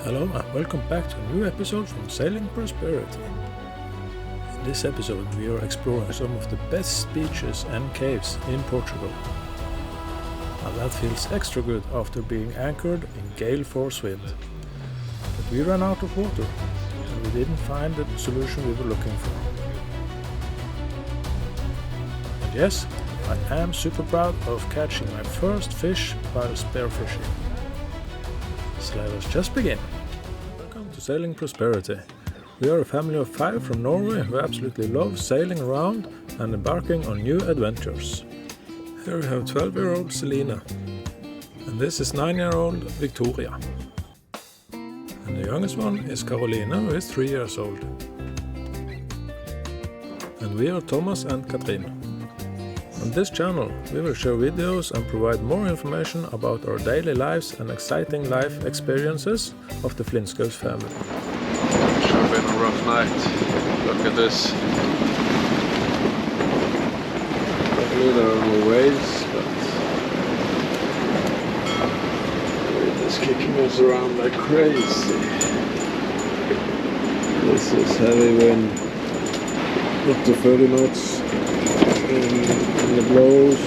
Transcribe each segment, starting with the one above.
Hello and welcome back to a new episode from Sailing Prosperity. In this episode we are exploring some of the best beaches and caves in Portugal. And that feels extra good after being anchored in gale force wind. But we ran out of water and we didn't find the solution we were looking for. And yes, I am super proud of catching my first fish while spearfishing. So let us just begin. Welcome to Sailing Prosperity. We are a family of 5 from Norway who absolutely love sailing around and embarking on new adventures. Here we have 12-year-old Selina, and this is 9-year-old Victoria. And the youngest one is Carolina, who is 3 years old. And we are Thomas and Katrine. On this channel, we will share videos and provide more information about our daily lives and exciting life experiences of the Flintskos family. It's been a rough night. Look at this. Luckily there are no waves, but the wind is kicking us around like crazy. This is heavy wind, up to 30 knots. In the blows.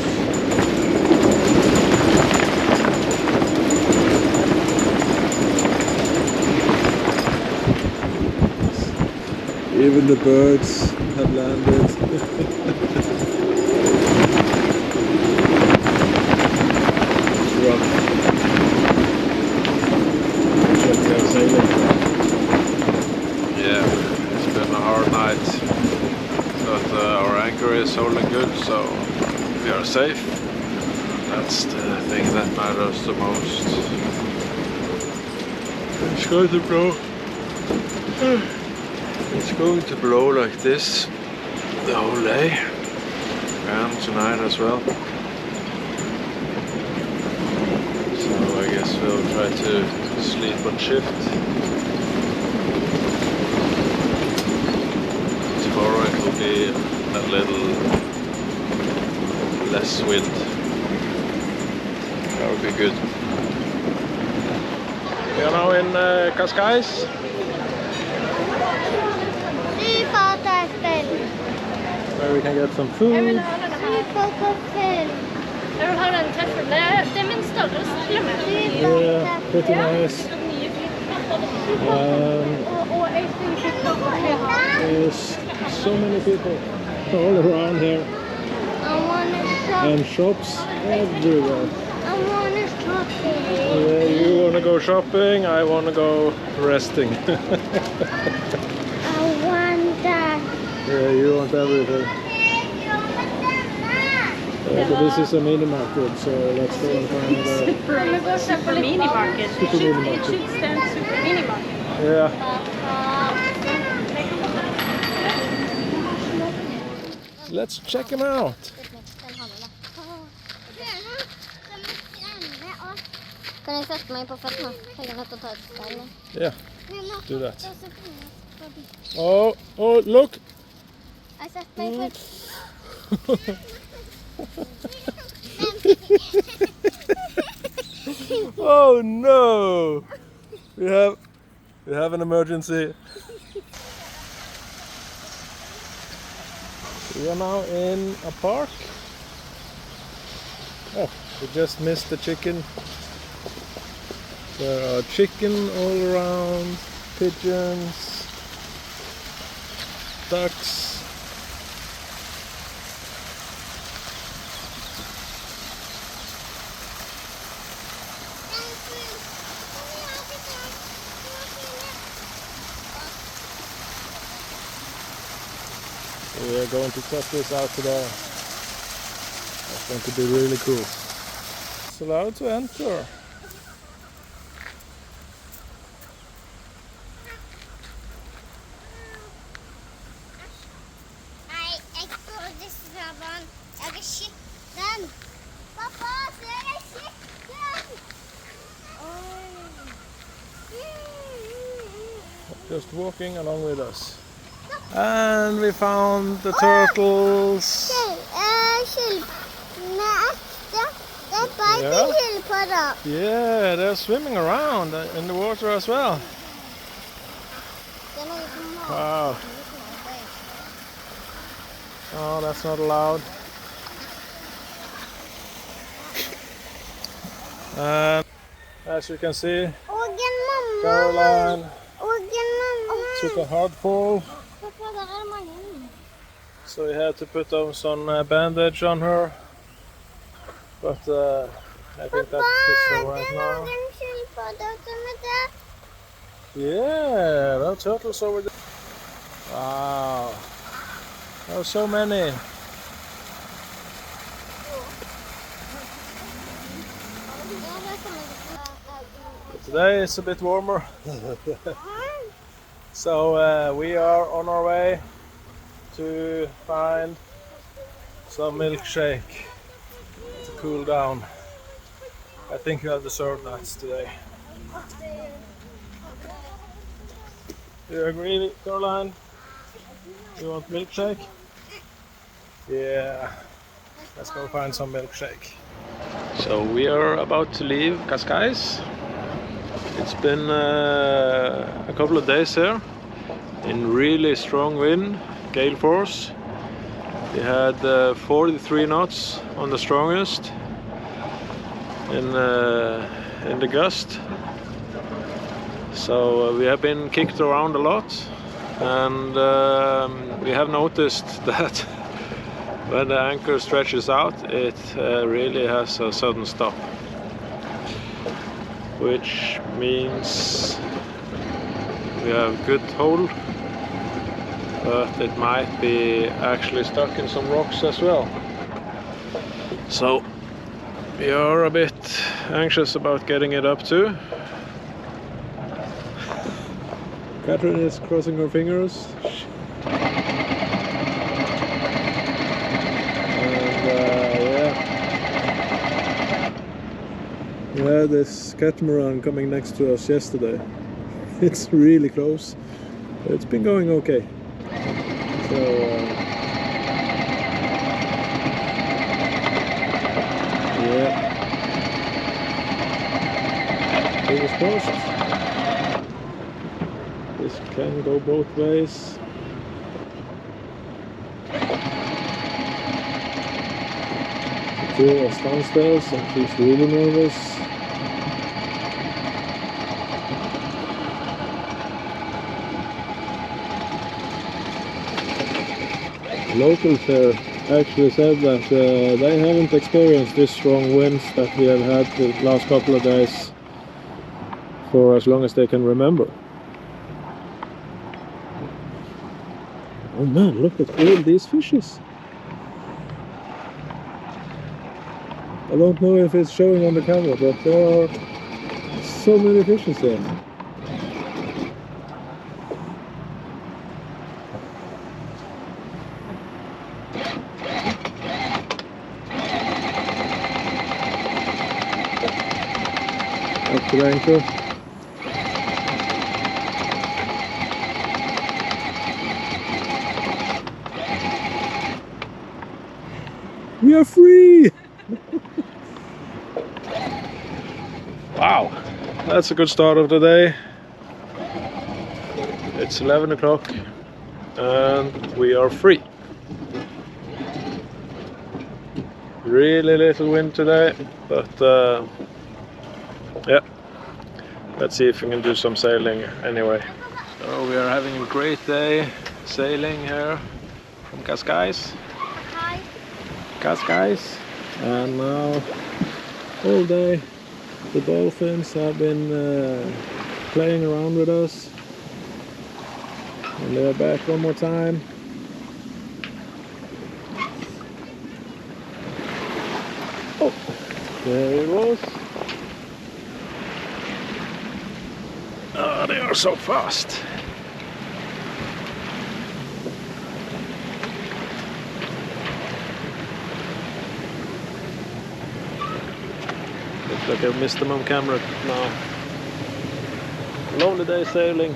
Even the birds have landed. It's rough. Yeah, it's been a hard night. But our anchor is holding good, so we are safe. That's the thing that matters the most. It's going to blow. It's going to blow like this the whole day and tonight as well. So I guess we'll try to sleep on shift. Tomorrow it will be a little less wind. That would be good. We are now in Cascais. Where we can get some food. Jeg vil ha den tøffelen. Det er min størrelse til og med. Yeah, pretty nice. There's so many people all around here. And shops everywhere. Yeah, you want to go shopping, I want to go resting. Yeah, you want everything. But this is a mini market, so let's go and find the Super mini market. It should stand super mini market. Yeah. Let's check him out. Kan jeg sette meg på føttene? Tenker jeg å ta et stein. Yeah, do that. Oh, look! Jeg setter meg Oh no! We have an emergency. We are now in a park. Oh, we just missed the chicken. There are chicken all around, pigeons, ducks. We are going to test this out today. It's going to be really cool. It's allowed to enter. Jeg tror disse barn. Jeg er skitten. Pappa, se jeg er skitten. Just walking along with us. And we found the turtles. Skilpadder. Det er bare ikke skilpadder. water. Yeah, they're swimming around in the water as well. Wow. Oh, that's not allowed. And as you can see, Caroline took a hard fall, so we had to put on some bandage on her. But I think that is alright now. Yeah, there are turtles over there. Wow, there are so many. Today it's a bit warmer. So we are on our way to find some milkshake to cool down. I think you have deserved that today. Do you agree, Caroline? You want milkshake? Yeah. Let's go find some milkshake. So we are about to leave Cascais. It's been a couple of days here in really strong wind, gale force. We had 43 knots on the strongest in the gust. So we have been kicked around a lot, and we have noticed that when the anchor stretches out, it really has a sudden stop, which means we have good hold, but it might be actually stuck in some rocks as well. So we are a bit anxious about getting it up too. Catherine is crossing her fingers. We had this catamaran coming next to us yesterday. It's really close. It's been going okay. So yeah, fingers crossed. This can go both ways. Jill is downstairs and she's really nervous. Locals there actually said that they haven't experienced this strong winds that we have had the last couple of days for as long as they can remember. Oh man, look at all these fishes. I don't know if it's showing on the camera, but there are so many fishes there. Up to the anchor. We are free! Wow, that's a good start of the day. It's 11 o'clock and we are free. Really little wind today, but yeah, let's see if we can do some sailing anyway. So we are having a great day sailing here from Cascais. Cascais, and now all day the dolphins have been playing around with us, and they're back one more time. Oh, there it was. Oh, they are so fast. Looks like I've missed them on camera now. Lovely day sailing.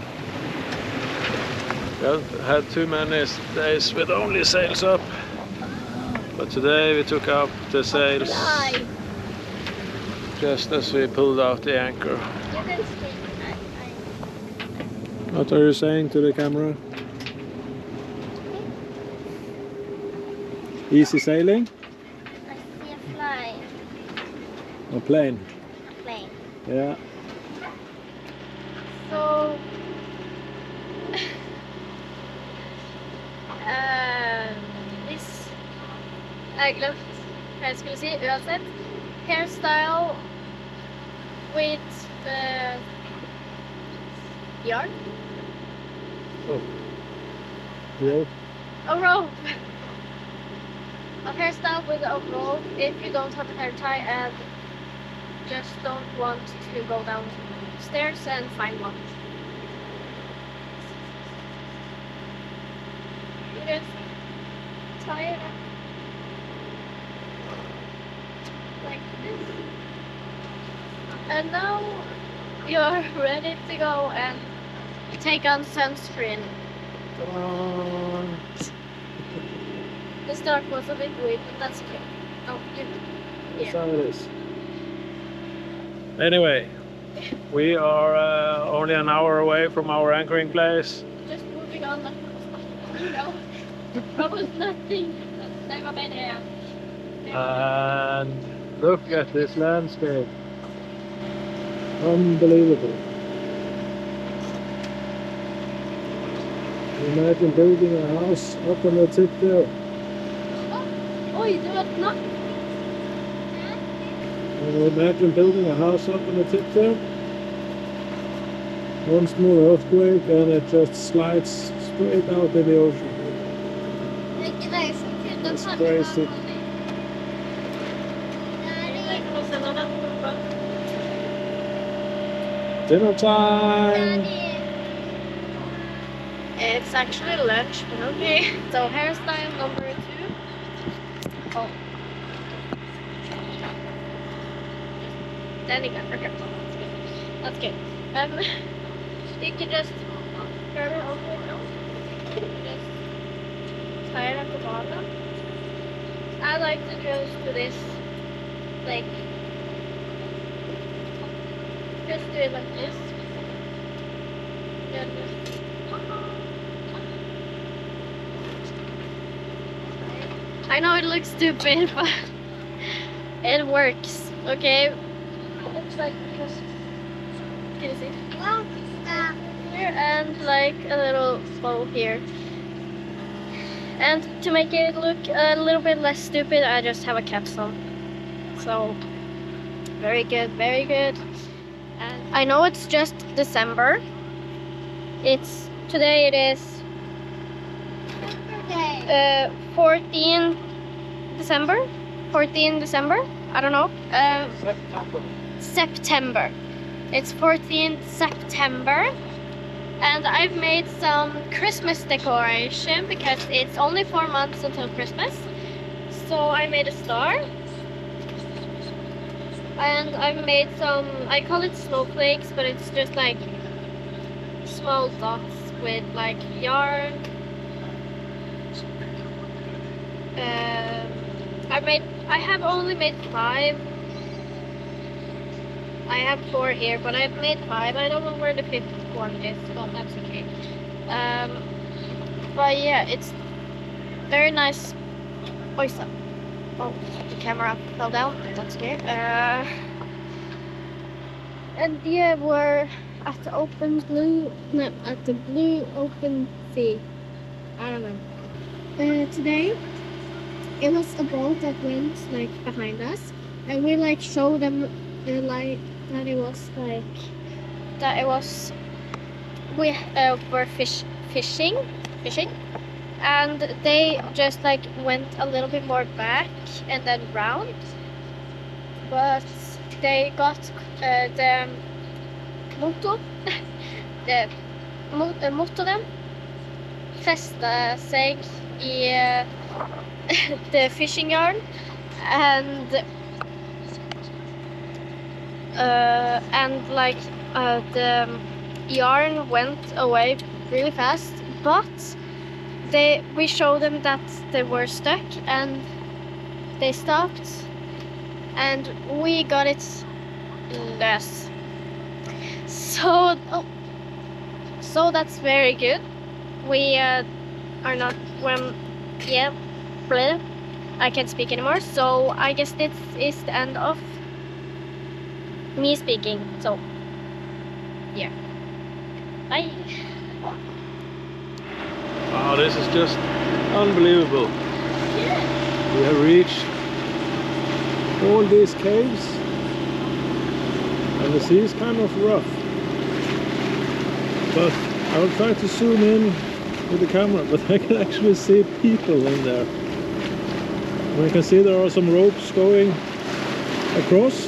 We haven't had too many days with only sails up, but today we took up the sails just as we pulled out the anchor. You can speak. What are you saying to the camera? Easy sailing? I see a fly. A plane? A plane. Yeah. Så this jeg glemt hva jeg skulle si uansett. Hairstyle with yarn. Oh. Yeah. A rope. A hairstyle with a rope if you don't have a hair tie and just don't want to go downstairs and find one. You just tie it up like this. And now you're ready to go and take on sunscreen. Come on. The start was a bit weird, but that's okay. Oh, That's how it is. Anyway, we are only an hour away from our anchoring place. just moving on like you know, that was nothing. They were bad here. And look at this landscape. Unbelievable. Imagine building a house up on the tip there. Oi, det var knappt. Imagine building a house up on the tip there. One small earthquake and it just slides straight out in the ocean. It's crazy. Dinner time! It's actually lunch, but okay. So hairstyle number 2. Oh. Then you got okay. That's good. You can just turn it over now. Just tie it at the bottom. I like to just do this, like, just do it like this. Then just I know it looks stupid, but it works, okay? It's like just, can you see? Here and like a little bow here. And to make it look a little bit less stupid, I just have a caps on. So, very good, very good. And I know it's just December. Today it is 14 December? 14 December? I don't know. September. It's 14th September. And I've made some Christmas decoration because it's only 4 months until Christmas. So I made a star. And I've made some, I call it snowflakes, but it's just like small dots with like yarn. I have only made 5. I have 4 here, but I've made 5. I don't know where the 5th one is, but that's okay. But yeah, it's very nice. Oh, the camera fell down. That's okay. And yeah, we're at the blue open sea. I don't know. Today it was a boat that went like behind us, and we like showed them like that it was we were fishing, and they just like went a little bit more back and then round, but they got the motor motoren fäste sig i the fishing yarn, and like the yarn went away really fast, but we showed them that they were stuck and they stopped, and we got it Yes. So, so that's very good. We are not yeah, bleh, I can't speak anymore. So I guess this is the end of me speaking. So yeah, bye. Wow, this is just unbelievable. We have reached all these caves, and the sea is kind of rough. But I'll try to zoom in with the camera, but I can actually see people in there. And I can see there are some ropes going across.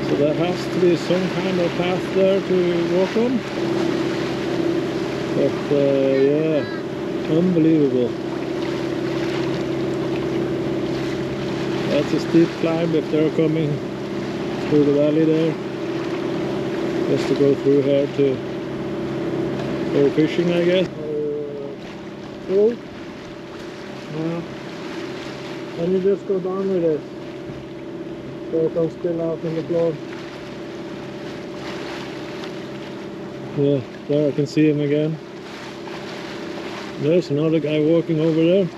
So there has to be some kind of path there to walk on. But yeah, unbelievable. That's a steep climb if they're coming through the valley there. Just to go through here to go fishing, I guess. Cool. And you just go down with it. So it don't spill out on the floor. Yeah, there I can see him again. There's another guy walking over there.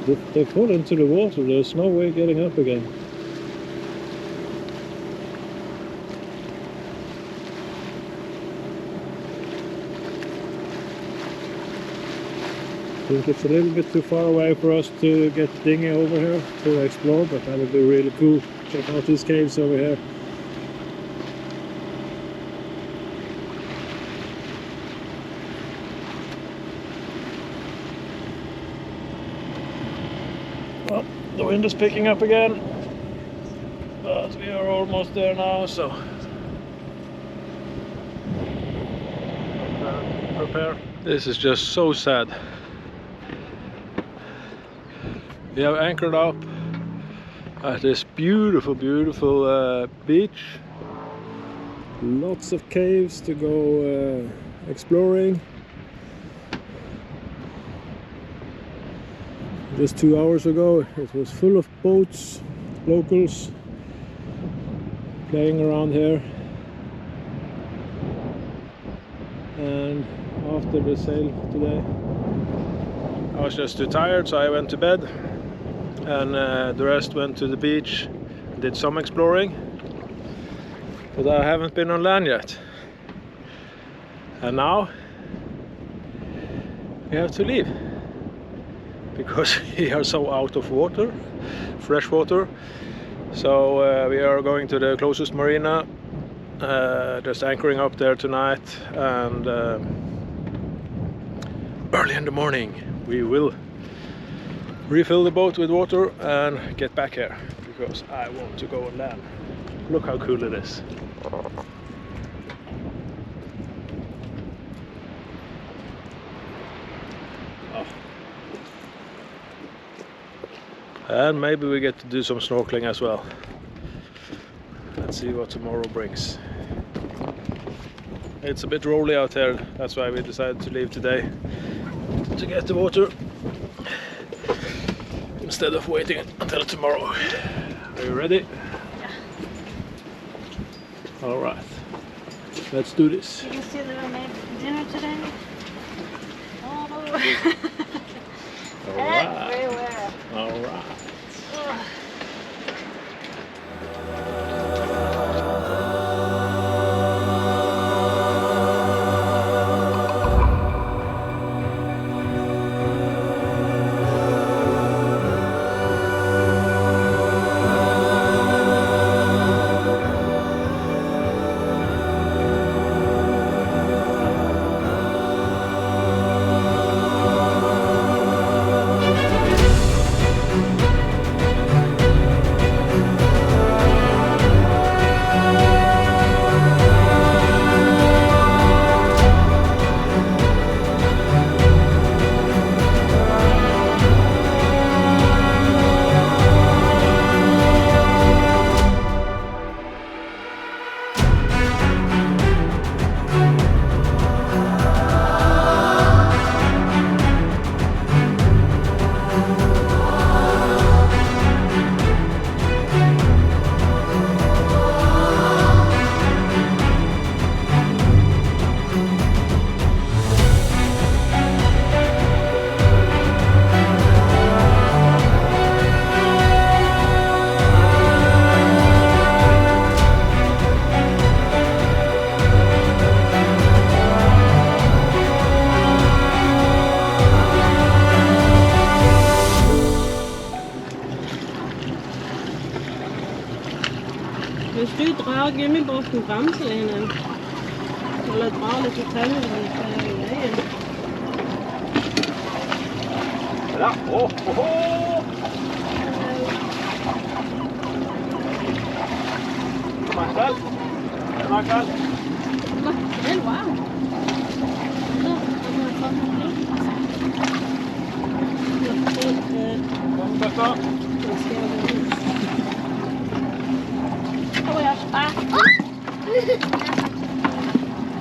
If they fall into the water, there's no way getting up again. I think it's a little bit too far away for us to get the dinghy over here to explore, but that would be really cool. Check out these caves over here. Well, the wind is picking up again, but we are almost there now, so prepare. This is just so sad. We have anchored up at this beautiful beach. Lots of caves to go exploring. Just 2 hours ago it was full of boats, locals playing around here. And after the sail today I was just too tired, so I went to bed. And the rest went to the beach, did some exploring, but I haven't been on land yet. And now we have to leave because we are so out of water, fresh water. So we are going to the closest marina, just anchoring up there tonight, and early in the morning we will refill the boat with water and get back here because I want to go on land. Look how cool it is. Oh. And maybe we get to do some snorkeling as well. Let's see what tomorrow brings. It's a bit rolly out here, that's why we decided to leave today to get the water instead of waiting until tomorrow. Are you ready? Yeah. Alright, let's do this. Did you see that I made dinner today? Oh. Alright. Everywhere. Alright. Hvis du drar gummibåten fram til henne, eller drar litt i tauet i veien. Ja, Makrell. Makrell, wow!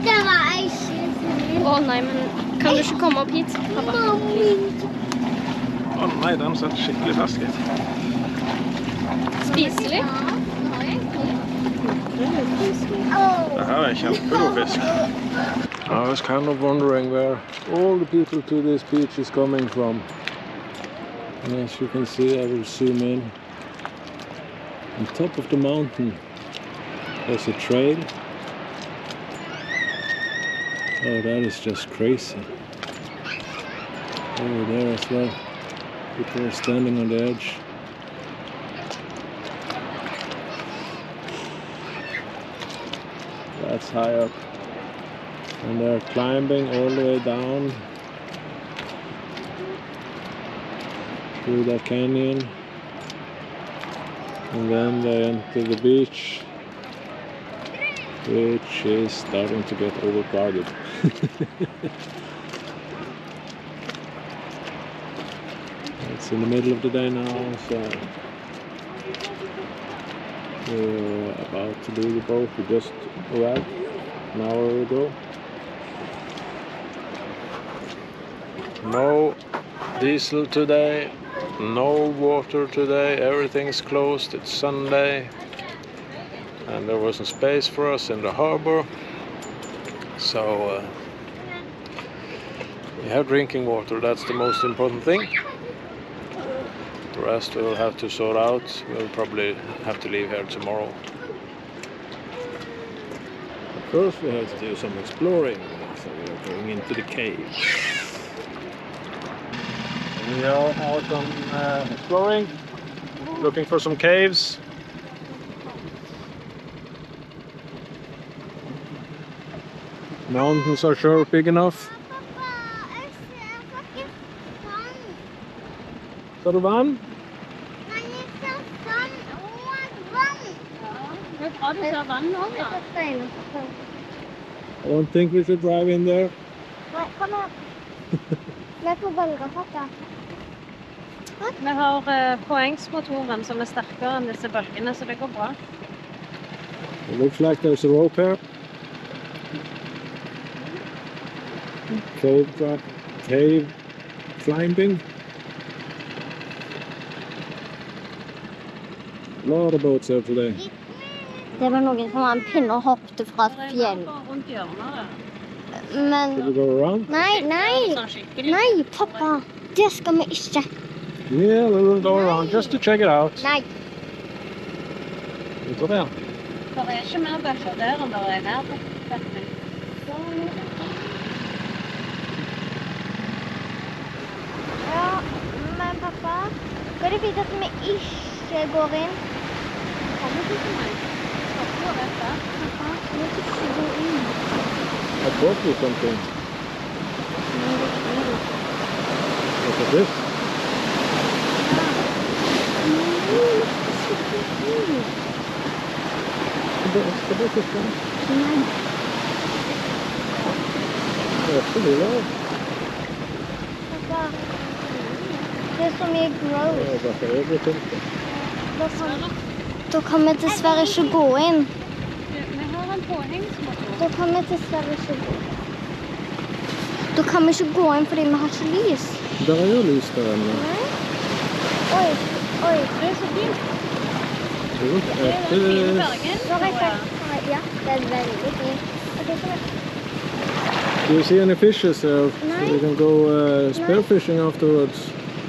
Det var ei skjønn. Å nei, men kan du ikke komme opp hit, pappa? Å nei, den ser skikkelig fersk ut. Spiselig? Det her er kjempegod fisk. I was kind of wondering where all the people to this beach is coming from. And as you can see, I will zoom in. On top of the mountain, there's a trail. Oh, that is just crazy. Over there as well. People are standing on the edge. That's high up. And they're climbing all the way down through the canyon. And then they enter the beach, which is starting to get overcrowded. It's in the middle of the day now, so we're about to leave the boat. We just arrived an hour ago. No diesel today, no water today, everything's closed, it's Sunday. And there wasn't space for us in the harbor. So we have drinking water, that's the most important thing. The rest we will have to sort out. We'll probably have to leave here tomorrow. First we have to do some exploring, so we are going into the cave. We are out on exploring, looking for some caves. Mountains are sure big enough. Ser du vann? I don't think we should drive in there. Kom her. Vi er på bølger, pappa. Vi har poengsmotoren som er sterkere enn disse bølgene, så det går bra. It looks like there's a rope here. Cave climbing. A lot of boats here today. Det var noen som har en pinne og hoppet fra et fjell. Rundt hjørnet. Men... Should we go around? Nei, pappa. Det skal vi ikke. Yeah, we will go around just to check it out. Nei. Vi går der. Det er ikke mer bølger der enn det er her. Ja, men pappa, skal det vite at vi ikke går inn? Kommer du til meg? Skal du gå rett der? Pappa, vi må ikke gå inn. I brought you something. Look at this. Skal du fiske? Nei. Det er så lille. Pappa, det er så mye gross. Det er bare everything. Da kan vi dessverre ikke gå inn. Vi har en påhengsmotor. Da kan vi dessverre ikke gå inn. Da kan vi ikke gå inn fordi vi har ikke lys. Der er jo lys der ennå. Nei. Oi. Det er så fint. Look Det er at den fine this. bergen. Ja, det er veldig fint. Ok, kom her. Do you see any fishes there? No. We can go spearfishing afterwards.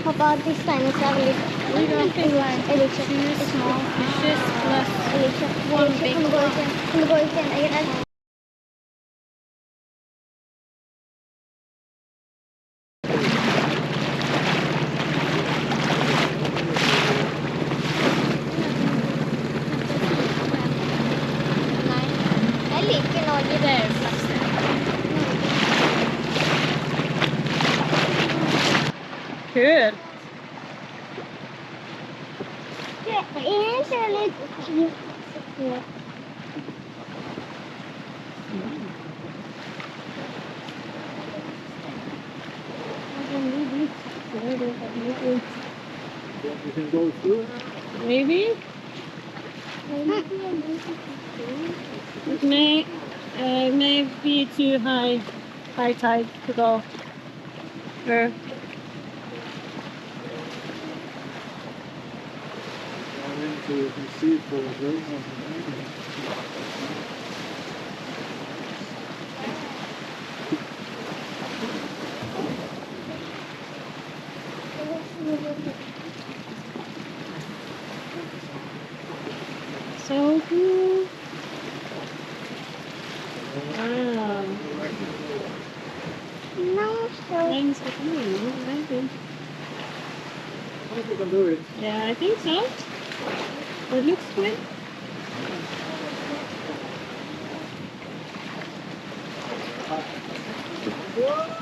Pappa, de steinene ser litt... We don't think like Jeg liker two small fishes plus Jeg liker. one big Kan du gå ut igjen? Kan du gå ut igjen? Jeg er redd. ser litt cute. You can go through. Maybe? It may be too high tide to go there. So you can see it for the rain. So cool. Wow. No, so Thanks for coming. Maybe. I think you can do it. Yeah, I think so. It looks good. Whoa!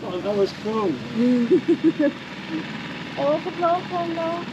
Oh, that was cool. oh, the close one though.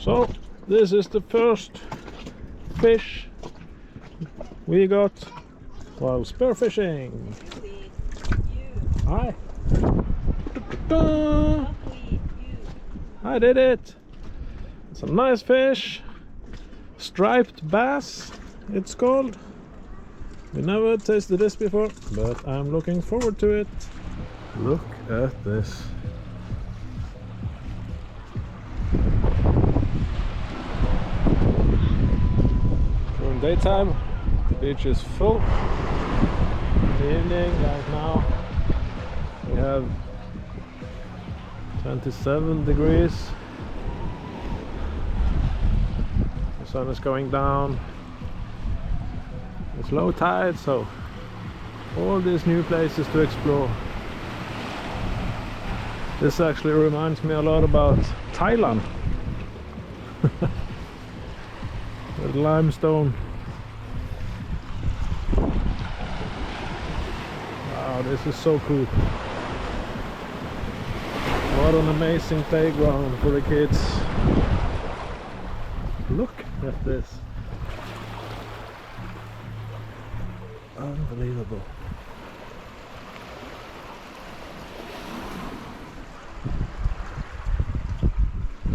So this is the first fish we got while spearfishing. Hi. I did it. Some nice fish. Striped bass, it's called. We never tasted this before, but I'm looking forward to it. Look at this. During daytime, the beach is full. In the evening, right now, we have 27 degrees. The sun is going down. It's low tide, so all these new places to explore. This actually reminds me a lot about Thailand. With limestone. Wow, this is so cool. What an amazing playground for the kids. Look at this. Unbelievable.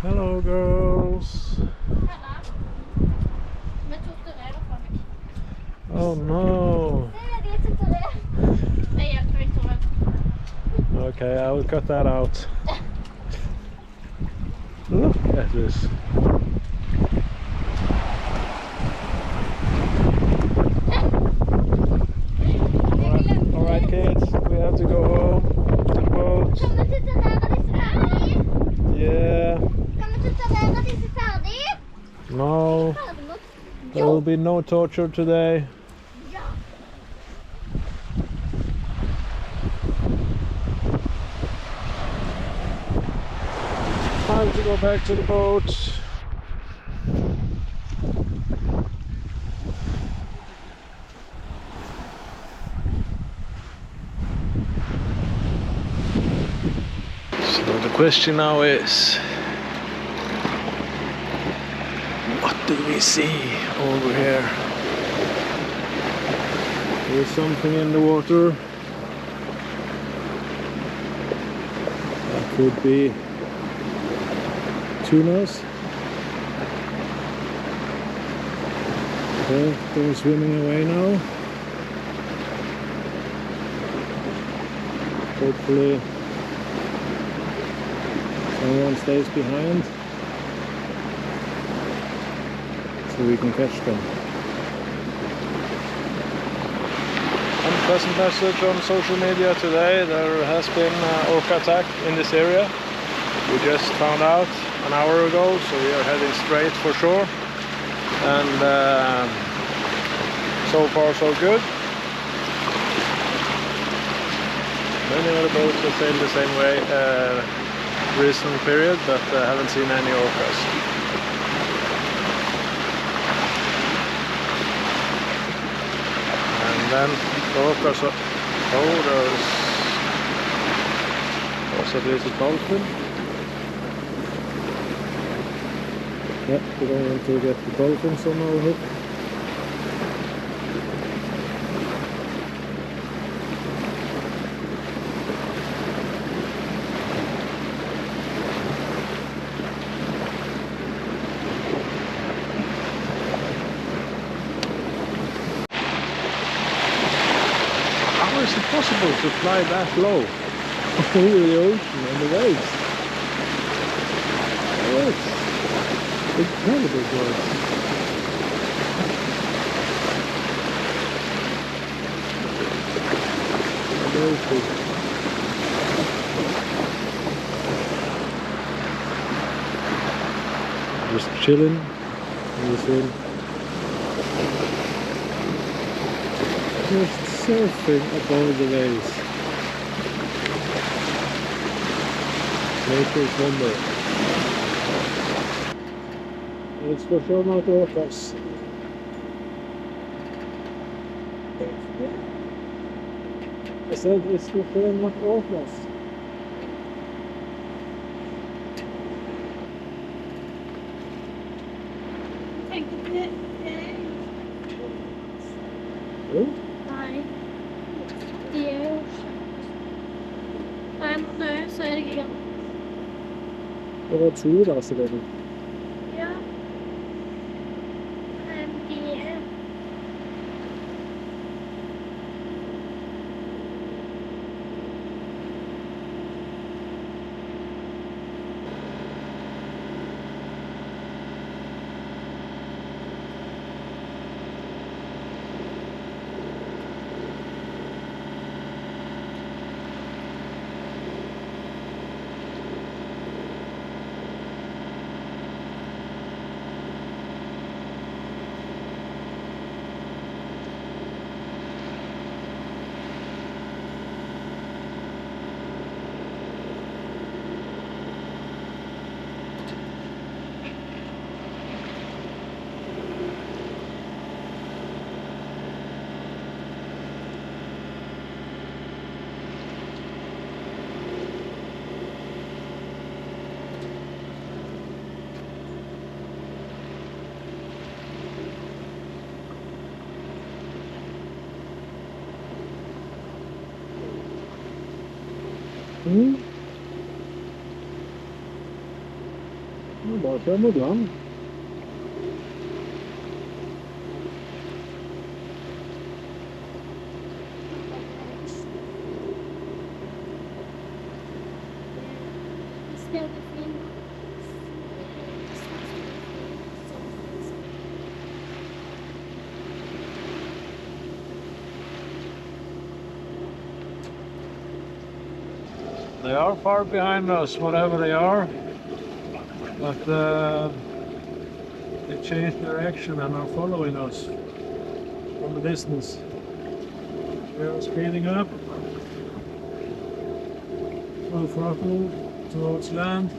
Hello girls. Oh no. Okay, I will cut that out. Look at this. Alright kids, we have to go home to the boat. Yeah. No. There will be no torture today. Time to go back to the boat. So the question now is, what do we see over here? There's something in the water. That could be tunas. Okay, they're swimming away now. Hopefully someone stays behind so we can catch them. Unpleasant message on social media today. There has been an orca attack in this area. We just found out an hour ago, so we are heading straight for shore. And so far so good. Many other boats have sailed the same way recent period, but haven't seen any orcas. And then the orcas are, oh, there's also there's a dolphin. Yep, we're going to get the dolphins on our hook. How is it possible to fly that low over the ocean and the waves? Oh, incredible birds. Very cool. Just chilling in the sun. Just surfing above the waves. Nature's wonder. It's for sure not orcas. I said it's for sure not orcas. Nej. Det är ju... Nej, så är det gigantiskt. Det var tur alltså det. Mm. Bara fram mot land. They are far behind us, whatever they are, but they changed direction and are following us from the distance. We are speeding up, full throttle towards land.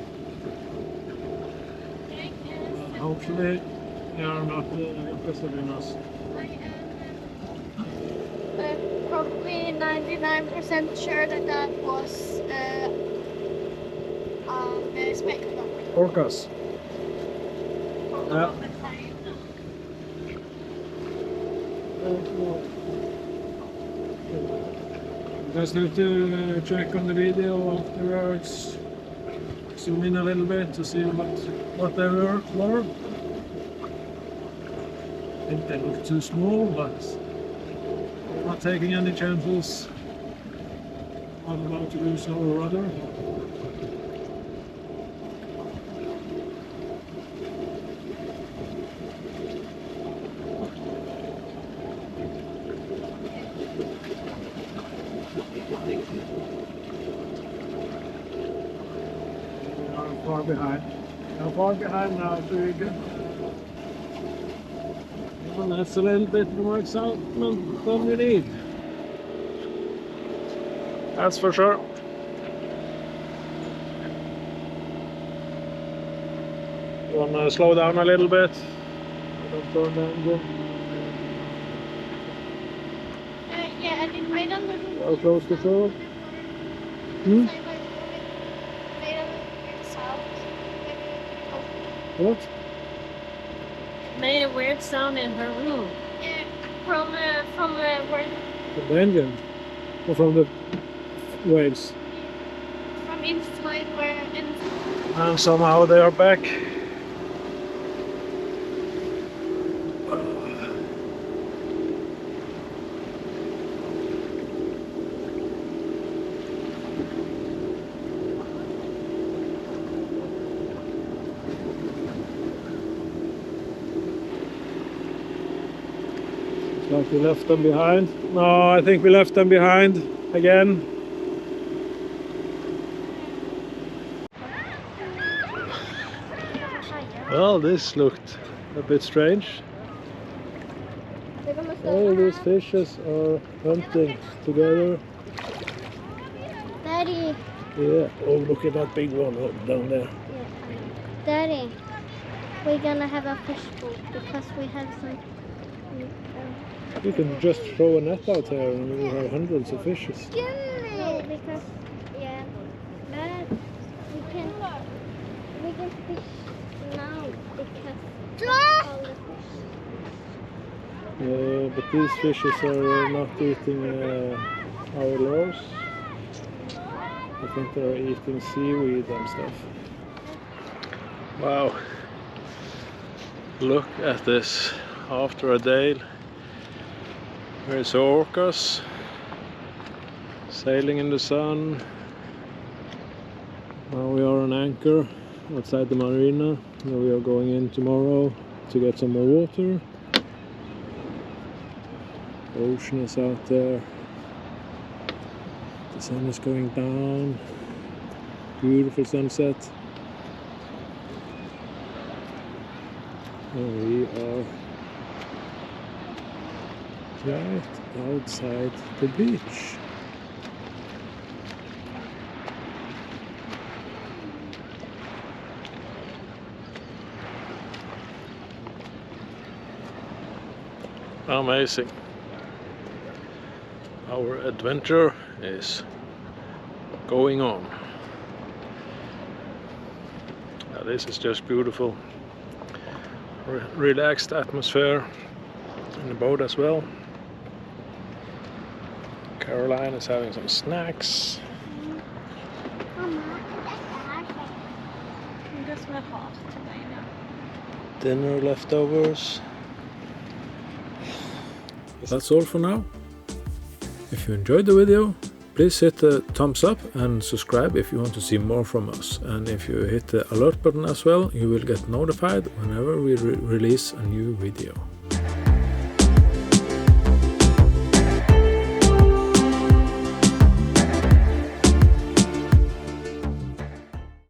Hopefully they are not interested in us. Probably 99% sure that that was the spectacle. Orcas. Yeah. Just need to check on the video afterwards. Zoom in a little bit to see what they were. I think they look too small, but we're not taking any chances. I'm about to lose our rudder. Far behind. How far behind now, Brig? Well, that's a little bit more excitement than we need. That's for sure. You want to slow down a little bit? Don't turn the engine. Yeah, I did. I don't know. How close to shore? Hmm? What? Made a weird sound in her room. Yeah, from where? From the engine? Or from the waves? From inside where? And somehow they are back. Like we left them behind. No, I think we left them behind again. Well, this looked a bit strange. All these fishes are hunting together. Daddy. Yeah. Oh, look at that big one down there. Yeah. Daddy, we're gonna have a fish boat because we have some. You can just throw a net out there and you have hundreds of fishes. No, because yeah, but we can fish now because all the fish. Yeah, but these fishes are not eating our lures. I think they're eating seaweed and stuff. Wow. Look at this after a day. Here's orcas sailing in the sun. Now we are on anchor outside the marina where we are going in tomorrow to get some more water. The ocean is out there. The sun is going down. Beautiful sunset. And we are right outside the beach. Amazing. Our adventure is going on. Now, this is just beautiful. Relaxed atmosphere in the boat as well. Caroline is having some snacks. det som är hårt till mig nu. Dinner leftovers. That's all for now. If you enjoyed the video, please hit the thumbs up and subscribe if you want to see more from us. And if you hit the alert button as well, you will get notified whenever we release a new video.